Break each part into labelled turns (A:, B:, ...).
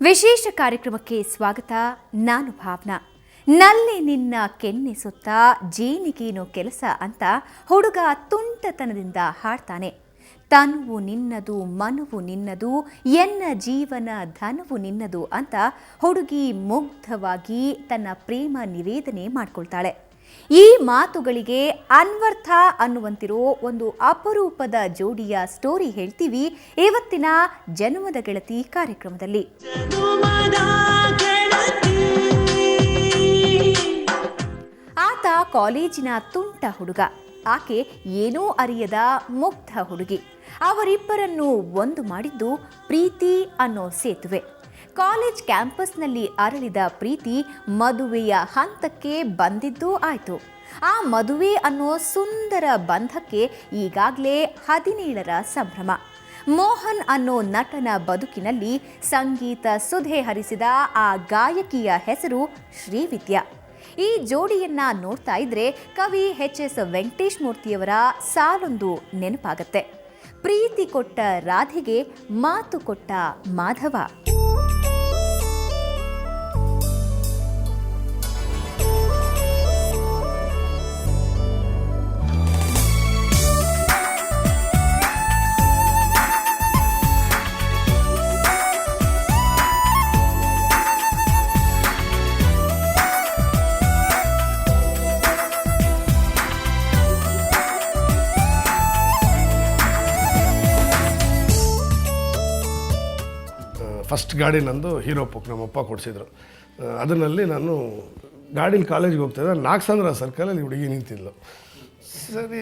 A: ವಿಶೇಷ ಕಾರ್ಯಕ್ರಮಕ್ಕೆ ಸ್ವಾಗತ. ನಾನು ಭಾವನಾ. ನಲ್ಲಿ ನಿನ್ನ ಕೆನ್ನಿಸುತ್ತ ಜೇನಿಗೇನು ಕೆಲಸ ಅಂತ ಹುಡುಗ ತುಂಟತನದಿಂದ ಹಾಡ್ತಾನೆ. ತನುವು ನಿನ್ನದು ಮನುವು ನಿನ್ನದು ಎನ್ನ ಜೀವನ ಧನವು ನಿನ್ನದು ಅಂತ ಹುಡುಗಿ ಮುಗ್ಧವಾಗಿ ತನ್ನ ಪ್ರೇಮ ನಿವೇದನೆ ಮಾಡ್ಕೊಳ್ತಾಳೆ. ಈ ಮಾತುಗಳಿಗೆ ಅನ್ವರ್ಥ ಅನ್ನುವಂತಿರೋ ಒಂದು ಅಪರೂಪದ ಜೋಡಿಯ ಸ್ಟೋರಿ ಹೇಳ್ತೀವಿ ಇವತ್ತಿನ ಜನ್ಮದ ಗೆಳತಿ ಕಾರ್ಯಕ್ರಮದಲ್ಲಿ. ಆತ ಕಾಲೇಜಿನ ತುಂಟ ಹುಡುಗ, ಆಕೆ ಏನೂ ಅರಿಯದ ಮುಗ್ಧ ಹುಡುಗಿ. ಅವರಿಬ್ಬರನ್ನು ಒಂದು ಮಾಡಿದ್ದು ಪ್ರೀತಿ ಅನ್ನೋ ಸೇತುವೆ. ಕಾಲೇಜ್ ಕ್ಯಾಂಪಸ್ನಲ್ಲಿ ಅರಳಿದ ಪ್ರೀತಿ ಮದುವೆಯ ಹಂತಕ್ಕೆ ಬಂದಿದ್ದೂ ಆಯಿತು. ಆ ಮದುವೆ ಅನ್ನೋ ಸುಂದರ ಬಂಧಕ್ಕೆ ಈಗಾಗಲೇ 17ರ ಸಂಭ್ರಮ. ಮೋಹನ್ ಅನ್ನೋ ನಟನ ಬದುಕಿನಲ್ಲಿ ಸಂಗೀತ ಸುಧೆ ಹರಿಸಿದ ಆ ಗಾಯಕಿಯ ಹೆಸರು ಶ್ರೀವಿದ್ಯಾ. ಈ ಜೋಡಿಯನ್ನ ನೋಡ್ತಾ ಇದ್ರೆ ಕವಿ ಎಚ್.ಎಸ್. ವೆಂಕಟೇಶ್ ಮೂರ್ತಿಯವರ ಸಾಲೊಂದು ನೆನಪಾಗತ್ತೆ. ಪ್ರೀತಿ ಕೊಟ್ಟ ರಾಧೆಗೆ ಮಾತು ಕೊಟ್ಟ ಮಾಧವ.
B: ಫಸ್ಟ್ ಗಾಡಿ ನಂದು ಹೀರೋ ಪುಕ್ ನಮ್ಮಪ್ಪ ಕೊಡಿಸಿದ್ರು. ಅದರಲ್ಲಿ ನಾನು ಗಾಡೀಲಿ ಕಾಲೇಜ್ಗೆ ಹೋಗ್ತಾಯಿದ್ದೆ. ನಾಗಸಂದ್ರ ಸರ್ಕಲಲ್ಲಿ ಹುಡುಗಿ ನಿಂತಿದ್ಲು. ಸರಿ,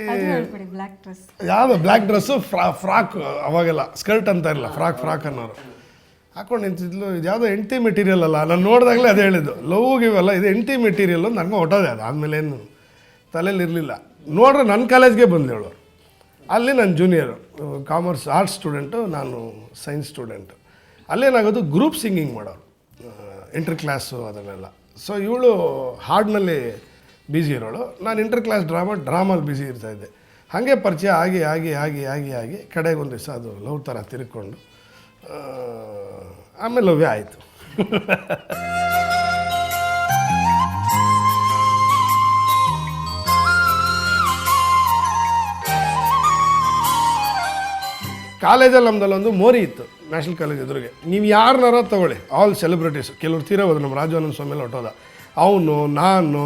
B: ಯಾವುದು ಬ್ಲ್ಯಾಕ್ ಡ್ರೆಸ್ಸು ಫ್ರಾಕ್, ಅವಾಗೆಲ್ಲ ಸ್ಕರ್ಟ್ ಅಂತ ಇರಲ್ಲ, ಫ್ರಾಕ್ ಅನ್ನೋರು ಹಾಕೊಂಡು ನಿಂತಿದ್ಲು. ಇದು ಯಾವುದೋ ಎಂಟಿ ಮೆಟೀರಿಯಲ್ ಅಲ್ಲ. ನಾನು ನೋಡಿದಾಗಲೇ ಅದು ಹೇಳಿದ್ದು, ಲವ್ಗೆ ಇವೆಲ್ಲ ಇದು ಎಂಟಿ ಮೆಟೀರಿಯಲ್ ಅಂತ ನನಗೆ ಹೊಟ್ಟೋದೆ. ಅದು ಆದಮೇಲೆ ಏನು ತಲೆಯಲ್ಲಿ ಇರಲಿಲ್ಲ. ನೋಡ್ರೆ ನನ್ನ ಕಾಲೇಜ್ಗೆ ಬಂದೇಳು. ಅಲ್ಲಿ ನನ್ನ ಜೂನಿಯರು, ಕಾಮರ್ಸ್ ಆರ್ಟ್ಸ್ ಸ್ಟೂಡೆಂಟು, ನಾನು ಸೈನ್ಸ್ ಸ್ಟೂಡೆಂಟು. ಅಲ್ಲೇನಾಗೋದು ಗ್ರೂಪ್ ಸಿಂಗಿಂಗ್ ಮಾಡೋರು, ಇಂಟರ್ ಕ್ಲಾಸು ಅದನ್ನೆಲ್ಲ. ಸೊ ಇವಳು ಹಾಡಿನಲ್ಲಿ ಬ್ಯುಸಿ ಇರೋಳು, ನಾನು ಇಂಟರ್ ಕ್ಲಾಸ್ ಡ್ರಾಮಲ್ಲಿ ಬ್ಯುಸಿ ಇರ್ತಾಯಿದ್ದೆ. ಹಾಗೆ ಪರಿಚಯ ಆಗಿ ಆಗಿ ಆಗಿ ಆಗಿ ಆಗಿ ಕಡೆಗೆ ಒಂದು ದಿವಸ ಅದು ಲವ್ ಥರ ತಿರ್ಕೊಂಡು ಆಮೇಲೆ ಲವ್ವೇ ಆಯಿತು. ಕಾಲೇಜಲ್ಲಿ ನಮ್ಮದಲ್ಲೊಂದು ಮೋರಿ ಇತ್ತು, ನ್ಯಾಷನಲ್ ಕಾಲೇಜ್ ಎದುರಿಗೆ. ನೀವು ಯಾರನ್ನಾರ ತೊಗೊಳ್ಳಿ, ಆಲ್ ಸೆಲೆಬ್ರಿಟೀಸ್, ಕೆಲವ್ರು ತೀರೋದು, ನಮ್ಮ ರಾಜು ಆನಂದ್ ಸ್ವಾಮಿ ಹೊಟ್ಟೋದ, ಅವನು, ನಾನು,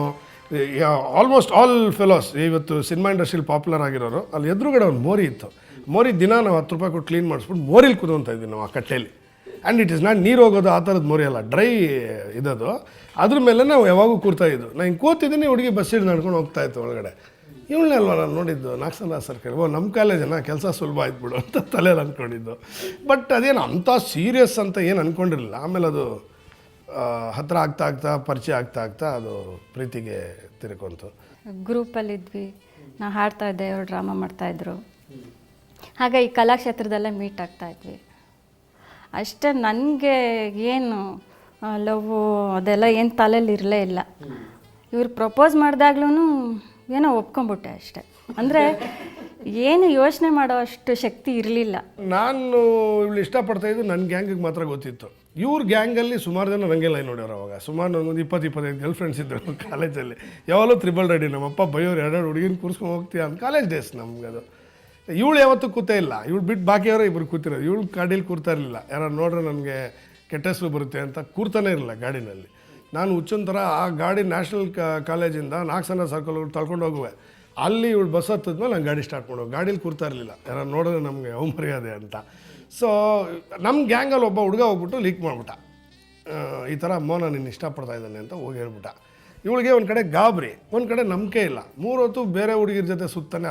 B: ಆಲ್ಮೋಸ್ಟ್ ಆಲ್ ಫೆಲೋಸ್ ಇವತ್ತು ಸಿನಿಮಾ ಇಂಡಸ್ಟ್ರಿಯಲ್ಲಿ ಪಾಪ್ಯುಲರ್ ಆಗಿರೋರು. ಅಲ್ಲಿ ಎದುರುಗಡೆ ಒಂದು ಮೋರಿ ಇತ್ತು. ಮೋರಿ ದಿನ ನಾವು 10 ರೂಪಾಯಿ ಕೊಟ್ಟು ಕ್ಲೀನ್ ಮಾಡಿಸ್ಬಿಟ್ಟು ಮೋರಿಲಿ ಕೂತ್ಕೊತಾ ಇದ್ವಿ ನಾವು ಆ ಕಟ್ಟೆಯಲ್ಲಿ. ಆ್ಯಂಡ್ ಇಟ್ ಇಸ್ ನಾಟ್ ನೀರು ಹೋಗೋದು ಆ ಥರದ್ದು ಮೋರಿ ಅಲ್ಲ, ಡ್ರೈ ಇದದು. ಅದ್ರ ಮೇಲೆ ನಾವು ಯಾವಾಗೂ ಕೂರ್ತಾಯಿದ್ದು. ನಾನು ಹಿಂಗೆ ಕೂತಿದ್ದೀನಿ, ಹುಡುಗಿ ಬಸ್ ಹಿಡಿದು ನಡ್ಕೊಂಡು ಹೋಗ್ತಾಯಿತ್ತು ಒಳಗಡೆ. ಇವಳನ್ನೇ ಅಲ್ವ ನಾನು ನೋಡಿದ್ದು ನಾಗಸಂದ್ರ ಸರ್ಕಲ್. ನಮ್ಮ ಕಾಲೇಜನ್ನ ಕೆಲಸ ಸುಲಭ ಆಯ್ತು ಬಿಡು ಅಂತ ತಲೆಯಲ್ಲಿ ಅಂದ್ಕೊಂಡಿದ್ದು. ಬಟ್ ಅದೇನು ಅಂಥ ಸೀರಿಯಸ್ ಅಂತ ಏನು ಅಂದ್ಕೊಂಡಿರಲಿಲ್ಲ. ಆಮೇಲೆ ಅದು ಹತ್ತಿರ ಆಗ್ತಾ ಪರಿಚಯ ಆಗ್ತಾ ಅದು ಪ್ರೀತಿಗೆ ತಿರ್ಕೊಂತು.
C: ಗ್ರೂಪಲ್ಲಿದ್ವಿ, ನಾವು ಹಾಡ್ತಾ ಇದ್ದೆ, ಅವರು ಡ್ರಾಮಾ ಮಾಡ್ತಾಯಿದ್ರು. ಹಾಗೆ ಈ ಕಲಾಕ್ಷೇತ್ರದಲ್ಲೇ ಮೀಟ್ ಆಗ್ತಾಯಿದ್ವಿ. ಅಷ್ಟೇ. ನನಗೆ ಏನು ಲವ್ ಅದೆಲ್ಲ ಏನು ತಲೆಯಲ್ಲಿ ಇರಲೇ ಇಲ್ಲ. ಇವ್ರು ಪ್ರಪೋಸ್ ಮಾಡಿದಾಗ್ಲೂ ಏನೋ ಒಪ್ಕೊಂಬಿಟ್ಟೆ ಅಷ್ಟೆ. ಅಂದರೆ ಏನು ಯೋಚನೆ ಮಾಡೋ ಅಷ್ಟು ಶಕ್ತಿ ಇರಲಿಲ್ಲ.
B: ನಾನು ಇವಳು ಇಷ್ಟಪಡ್ತಾಯಿದ್ದು ನನ್ನ ಗ್ಯಾಂಗಿಗೆ ಮಾತ್ರ ಗೊತ್ತಿತ್ತು. ಇವ್ರ ಗ್ಯಾಂಗಲ್ಲಿ ಸುಮಾರು ಜನ ನನಗೆ ಲೈನ್ ನೋಡ್ಯಾರ. ಅವಾಗ ಸುಮಾರು ಒಂದು 20-25 ಗರ್ಲ್ ಫ್ರೆಂಡ್ಸ್ ಇದ್ದರು ಕಾಲೇಜಲ್ಲಿ. ಯಾವಾಗಲೂ ತ್ರಿಬಲ್ ರೆಡಿ. ನಮ್ಮಪ್ಪ ಬೈಯೋರು, 2 ಹುಡುಗಿನ ಕೂರಿಸ್ಕೊಂಡು ಹೋಗ್ತೀಯ ಅಂತ. ಕಾಲೇಜ್ ಡೇಸ್ ನಮ್ಗೆ ಅದು. ಇವಳು ಯಾವತ್ತೂ ಕೂತೇ ಇಲ್ಲ. ಇವಳು ಬಿಟ್ಟು ಬಾಕಿಯವರು ಇಬ್ಬರು ಕೂತಿರೋದು. ಇವಳು ಗಾಡೀಲಿ ಕೂರ್ತಾ ಇರಲಿಲ್ಲ. ಯಾರು ನೋಡ್ರೆ ನನಗೆ ಕೆಟ್ಟ ಹೆಸರು ಬರುತ್ತೆ ಅಂತ ಕೂರ್ತಾನೆ ಇರಲಿಲ್ಲ ಗಾಡಿನಲ್ಲಿ. ನಾನು ಹುಚ್ಚನ ಥರ ಆ ಗಾಡಿ ನ್ಯಾಷನಲ್ ಕಾಲೇಜಿಂದ ನಾಗಸಂದ್ರ ಸರ್ಕಲ್ ತಳ್ಕೊಂಡು ಹೋಗುವೆ. ಅಲ್ಲಿ ಇವಳು ಬಸ್ ಹತ್ತಿದ್ಮೇಲೆ ನಾನು ಗಾಡಿ ಸ್ಟಾರ್ಟ್ ಮಾಡೋದು. ಗಾಡೀಲಿ ಕೂರ್ತಾ ಇರಲಿಲ್ಲ. ಯಾರು ನೋಡಿದ್ರೆ ನಮಗೆ ಅವಮರ್ಯಾದೆ ಅಂತ. ಸೊ ನಮ್ಮ ಗ್ಯಾಂಗಲ್ಲಿ ಒಬ್ಬ ಹುಡುಗ ಹೋಗ್ಬಿಟ್ಟು ಲೀಕ್ ಮಾಡಿಬಿಟ್ಟ, ಈ ಥರ ಮೋನ ನಿನ್ನ ಇಷ್ಟಪಡ್ತಾ ಇದ್ದಾನೆ ಅಂತ ಹೋಗಿ ಹೇಳ್ಬಿಟ್ಟ. ಇವಳಿಗೆ ಒಂದು ಕಡೆ ಗಾಬರಿ, ಒಂದು ಕಡೆ ನಂಬಿಕೆ ಇಲ್ಲ. 3 ಹೊತ್ತು ಬೇರೆ ಹುಡುಗಿರ ಜೊತೆ ಸುತ್ತಾನೆ.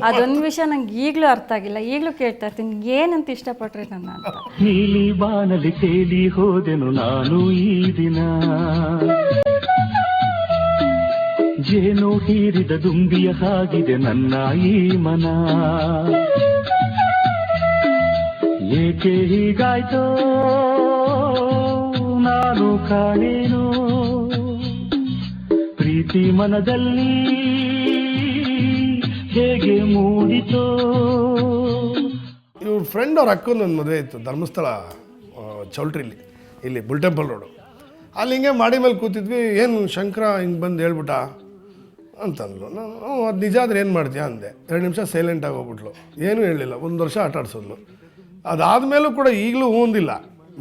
C: ಅದೊಂದು ವಿಷಯ ನಂಗೆ ಈಗಲೂ ಅರ್ಥ ಆಗಿಲ್ಲ. ಈಗಲೂ ಕೇಳ್ತಾ ಇರ್ತೀನಿ, ಏನಂತ ಇಷ್ಟಪಟ್ರೆ ನನ್ನ ಅಂತ.
D: ನೀಲಿ ಬಾನಲಿ ತೇಲಿ ಹೋದೆನು ನಾನು ಈ ದಿನ, ಜೇನು ಹೀರಿದ ದುಂಬಿಯ ಹಾಗಿದೆ ನನ್ನ ಈ ಮನ, ಏಕೆ ಹೀಗಾಯ್ತೋ ನಾನು ಕಾಣೇನು, ಪ್ರೀತಿ ಮನದಲ್ಲಿ ಹೇಗೆ ಮೂಡಿತೋ.
B: ಇವ್ರ ಫ್ರೆಂಡ್ ಅವ್ರ ಅಕ್ಕಂದು ಒಂದು ಮದುವೆ ಇತ್ತು ಧರ್ಮಸ್ಥಳ ಚೌಲ್ಟ್ರಿಲಿ, ಇಲ್ಲಿ ಬುಲ್ ಟೆಂಪಲ್ ರೋಡು. ಅಲ್ಲಿ ಹಿಂಗೆ ಮಾಡಿ ಮೇಲೆ ಕೂತಿದ್ವಿ. ಏನು ಶಂಕರ ಹಿಂಗೆ ಬಂದು ಹೇಳ್ಬಿಟ್ಟ ಅಂತಂದ್ಲು. ನಾನು ಅದು ನಿಜ ಆದರೆ ಏನು ಮಾಡ್ತೀಯಾ ಅಂದೆ. 2 ನಿಮಿಷ ಸೈಲೆಂಟಾಗಿ ಹೋಗ್ಬಿಟ್ಲು, ಏನೂ ಹೇಳಲಿಲ್ಲ. 1 ವರ್ಷ ಆಟ ಆಡ್ಸೋದ್ಲು. ಅದಾದಮೇಲೂ ಕೂಡ ಈಗಲೂ ಹೂಂದಿಲ್ಲ.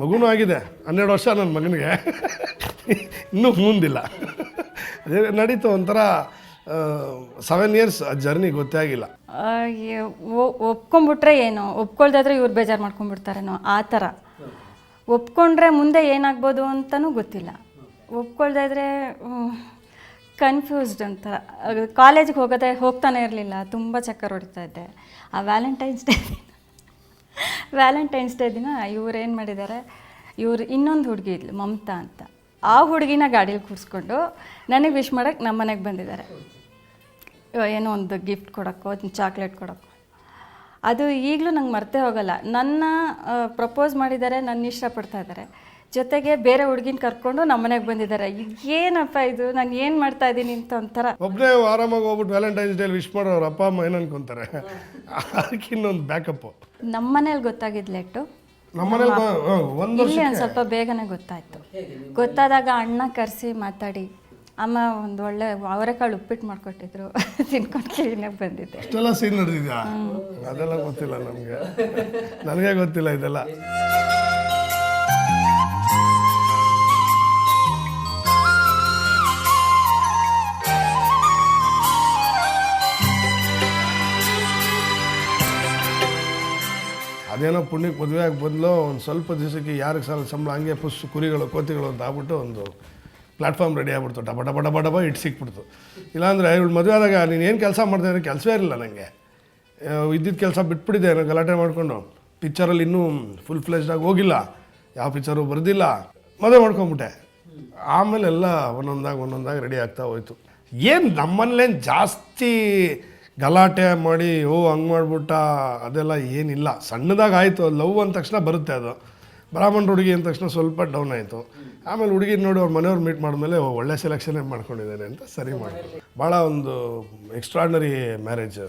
B: ಮಗುನೂ ಆಗಿದೆ, 12 ವರ್ಷ ನನ್ನ ಮಗನಿಗೆ, ಇನ್ನೂ ಹೂಂದಿಲ್ಲ. ಅದೇ ನಡೀತು ಒಂಥರ 7 ಇಯರ್ಸ್ ಆ ಜರ್ನಿ ಗೊತ್ತೇ ಆಗಿಲ್ಲ.
C: ಒಪ್ಕೊಂಡ್ಬಿಟ್ರೆ ಏನು, ಒಪ್ಕೊಳ್ದಾದ್ರೆ ಇವ್ರು ಬೇಜಾರು ಮಾಡ್ಕೊಂಡ್ಬಿಡ್ತಾರೇನೋ ಆ ಥರ. ಒಪ್ಕೊಂಡ್ರೆ ಮುಂದೆ ಏನಾಗ್ಬೋದು ಅಂತಲೂ ಗೊತ್ತಿಲ್ಲ. ಒಪ್ಕೊಳ್ದಾದ್ರೆ ಕನ್ಫ್ಯೂಸ್ಡ್ ಅಂತರ. ಕಾಲೇಜಿಗೆ ಹೋಗ್ತಾನೆ ಇರಲಿಲ್ಲ, ತುಂಬ ಚಕ್ಕರ್ ಹೊಡಿತಾ ಇದ್ದೆ. ಆ ವ್ಯಾಲೆಂಟೈನ್ಸ್ ಡೇ ದಿನ ಇವ್ರು ಏನು ಮಾಡಿದ್ದಾರೆ, ಇವ್ರು ಇನ್ನೊಂದು ಹುಡುಗಿ ಇದ್ಲು ಮಮತಾ ಅಂತ, ಆ ಹುಡುಗಿನ ಗಾಡೀಲಿ ಕೂರಿಸ್ಕೊಂಡು ನನಗೆ ವಿಶ್ ಮಾಡೋಕ್ಕೆ ನಮ್ಮ ಮನೆಗೆ ಬಂದಿದ್ದಾರೆ. ಏನೋ ಒಂದು ಗಿಫ್ಟ್ ಕೊಡೋಕ್ಕೋ ಚಾಕ್ಲೇಟ್ ಕೊಡೋಕ್ಕೋ. ಅದು ಈಗಲೂ ನಂಗೆ ಮರ್ತೇ ಹೋಗಲ್ಲ. ನನ್ನ ಪ್ರಪೋಸ್ ಮಾಡಿದ್ದಾರೆ, ನನ್ನ ಇಷ್ಟಪಡ್ತಾ ಇದ್ದಾರೆ, ಜೊತೆಗೆ ಬೇರೆ ಹುಡುಗಿನ ಕರ್ಕೊಂಡು ನಮ್ಮ ಮನೆಗೆ ಬಂದಿದ್ದಾರೆ. ಏನಪ್ಪ ಇದು, ನಾನು ಏನು ಮಾಡ್ತಾ ಇದ್ದೀನಿ ಅಂತ ಒಂಥರ.
B: ಒಬ್ಬನೇ ಆರಾಮಾಗಿ ಹೋಗ್ಬಿಟ್ಟು ವ್ಯಾಲೆಂಟೈನ್ಸ್ ಡೇ ವಿಶ್ ಮಾಡೋರು ಅಪ್ಪ ಅಮ್ಮ ಏನು ಅನ್ಕೊಂತಾರೆ. ಅದಕ್ಕೆ ಇನ್ನೊಂದು ಬ್ಯಾಕಪ್ಪು.
C: ನಮ್ಮ ಮನೇಲಿ ಗೊತ್ತಾಗಿದ್ದು ಲೇಟು,
B: ನಮ್ಮನೇಲಿ ಒಂದು
C: ಇಲ್ಲಿ ಒಂದು ಸ್ವಲ್ಪ ಬೇಗನೆ ಗೊತ್ತಾಯಿತು. ಗೊತ್ತಾದಾಗ ಅಣ್ಣ ಕರೆಸಿ ಮಾತಾಡಿ ಅಮ್ಮ ಒಂದು ಒಳ್ಳೆ ಅವರೆಕಾಳು ಉಪ್ಪಿಟ್ಟು ಮಾಡಿಕೊಟ್ಟಿದ್ರು, ತಿನ್ಕೊಂಡು ಕ್ಲೀನಾಗಿ ಬಂದಿದ್ದೆ.
B: ಇಷ್ಟೆಲ್ಲ ಸೀನ್ ನಡೆದಿದ್ಯಾ? ಅದೆಲ್ಲ ಗೊತ್ತಿಲ್ಲ ನನಗೆ ಗೊತ್ತಿಲ್ಲ ಇದೆಲ್ಲ. ಅದೇನೋ ಪುಣ್ಯಕ್ಕೆ ಮದುವೆ ಆಗಿ ಬಂದಲೋ ಒಂದು ಸ್ವಲ್ಪ ದಿವಸಕ್ಕೆ ಯಾರಿಗೆ ಸಂಬಳ ಹಂಗೆ ಕುರಿಗಳು ಕೋತಿಗಳು ಅಂತ ಆಗ್ಬಿಟ್ಟು ಒಂದು ಪ್ಲ್ಯಾಟ್ಫಾರ್ಮ್ ರೆಡಿ ಆಗ್ಬಿಡ್ತು. ಡಬ ಇಟ್ಟು ಸಿಕ್ಬಿಡ್ತು. ಇಲ್ಲಾಂದರೆ ಇವಳು ಮದುವೆ ಆದಾಗ ನೀನು ಏನು ಕೆಲಸ ಮಾಡ್ತಾಯಿದ್ರೆ ಕೆಲಸವೇ ಇರಲಿಲ್ಲ. ನನಗೆ ಇದ್ದಿದ್ದು ಕೆಲಸ ಬಿಟ್ಬಿಟ್ಟಿದ್ದೆ, ನಾನು ಗಲಾಟೆ ಮಾಡಿಕೊಂಡು. ಪಿಕ್ಚರಲ್ಲಿ ಇನ್ನೂ ಫುಲ್ ಫ್ಲೆಜ್ಡಾಗಿ ಹೋಗಿಲ್ಲ, ಯಾವ ಪಿಕ್ಚರು ಬರೆದಿಲ್ಲ, ಮದುವೆ ಮಾಡ್ಕೊಂಬಿಟ್ಟೆ. ಆಮೇಲೆ ಎಲ್ಲ ಒಂದೊಂದಾಗಿ ರೆಡಿ ಆಗ್ತಾ ಹೋಯ್ತು. ಏನು ನಮ್ಮಲ್ಲೇನು ಜಾಸ್ತಿ ಗಲಾಟೆ ಮಾಡಿ ಹಂಗೆ ಮಾಡ್ಬಿಟ್ಟ ಅದೆಲ್ಲ ಏನಿಲ್ಲ. ಸಣ್ಣದಾಗಿ ಆಯಿತು. ಲವ್ ಅಂದ ತಕ್ಷಣ ಬರುತ್ತೆ ಅದು. ಬ್ರಾಹ್ಮಣ ಹುಡುಗಿ ಅಂದ ತಕ್ಷಣ ಸ್ವಲ್ಪ ಡೌನ್ ಆಯಿತು. ಆಮೇಲೆ ಹುಡುಗಿ ನೋಡಿ ಅವ್ರ ಮನೆಯವ್ರು ಮೀಟ್ ಮಾಡಿದ್ಮೇಲೆ ಒಳ್ಳೆ ಸೆಲೆಕ್ಷನ್ನೇ ಮಾಡ್ಕೊಂಡಿದ್ದೇನೆ ಅಂತ ಸರಿ ಮಾಡಿದ್ರು. ಭಾಳ ಒಂದು ಎಕ್ಸ್ಟ್ರಾರ್ಡ್ನರಿ ಮ್ಯಾರೇಜ್.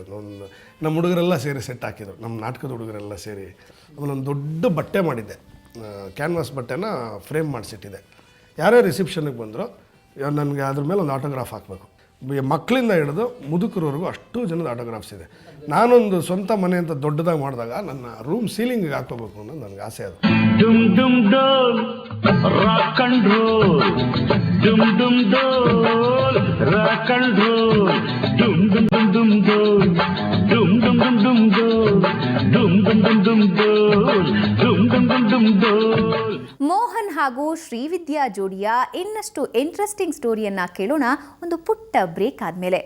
B: ನಮ್ಮ ಹುಡುಗರೆಲ್ಲ ಸೇರಿ ಸೆಟ್ ಹಾಕಿದ್ರು, ನಮ್ಮ ನಾಟಕದ ಹುಡುಗರೆಲ್ಲ ಸೇರಿ. ಆಮೇಲೆ ಒಂದು ದೊಡ್ಡ ಬಟ್ಟೆ ಮಾಡಿದ್ದೆ, ಕ್ಯಾನ್ವಾಸ್ ಬಟ್ಟೆನ ಫ್ರೇಮ್ ಮಾಡಿಸಿಟ್ಟಿದ್ದೆ. ಯಾರೇ ರಿಸೆಪ್ಷನ್ಗೆ ಬಂದರು ನನಗೆ ಅದ್ರ ಮೇಲೆ ಒಂದು ಆಟೋಗ್ರಾಫ್ ಹಾಕಬೇಕು. ಮಕ್ಕಳಿಂದ ಹಿಡಿದು ಮುದುಕರವರೆಗೂ ಅಷ್ಟು ಜನದ ಆಟೋಗ್ರಾಫ್ಸ್ ಇದೆ. ನಾನೊಂದು ಸ್ವಂತ ಮನೆ ಅಂತ ದೊಡ್ಡದಾಗಿ ಮಾಡಿದಾಗ ನನ್ನ ರೂಮ್ ಸೀಲಿಂಗಿಗೆ ಹಾಕೋಬೇಕು ಅನ್ನೋದು ನನಗೆ ಆಸೆ. ಅದು
D: ಡುಮ್ ಡುಮ್ ಡೋಲ್ ರಾಕ್ ಅಂಡ್ ರೋಲ್, ಡುಮ್ ಡುಮ್ ಡೋಲ್ ರಾಕ್ ಅಂಡ್ ರೋಲ್, ಡುಮ್ ಡುಮ್ ಡುಮ್ ಡುಮ್ ಡೋಲ್, ಡುಮ್ ಡುಮ್ ಡುಮ್ ಡುಮ್ ಡೋಲ್, ಡುಮ್ ಡುಮ್ ಡುಮ್ ಡುಮ್ ಡೋಲ್, ಡುಮ್ ಡುಮ್ ಡುಮ್ ಡುಮ್ ಡೋಲ್.
A: ಮೋಹನ್ ಹಾಗೂ ಶ್ರೀವಿದ್ಯಾ ಜೋಡಿಯ ಇನ್ನಷ್ಟು ಇಂಟ್ರೆಸ್ಟಿಂಗ್ ಸ್ಟೋರಿಯನ್ನ ಕೇಳೋಣ ಒಂದು ಪುಟ್ಟ ಬ್ರೇಕ್ ಆದ್ಮೇಲೆ.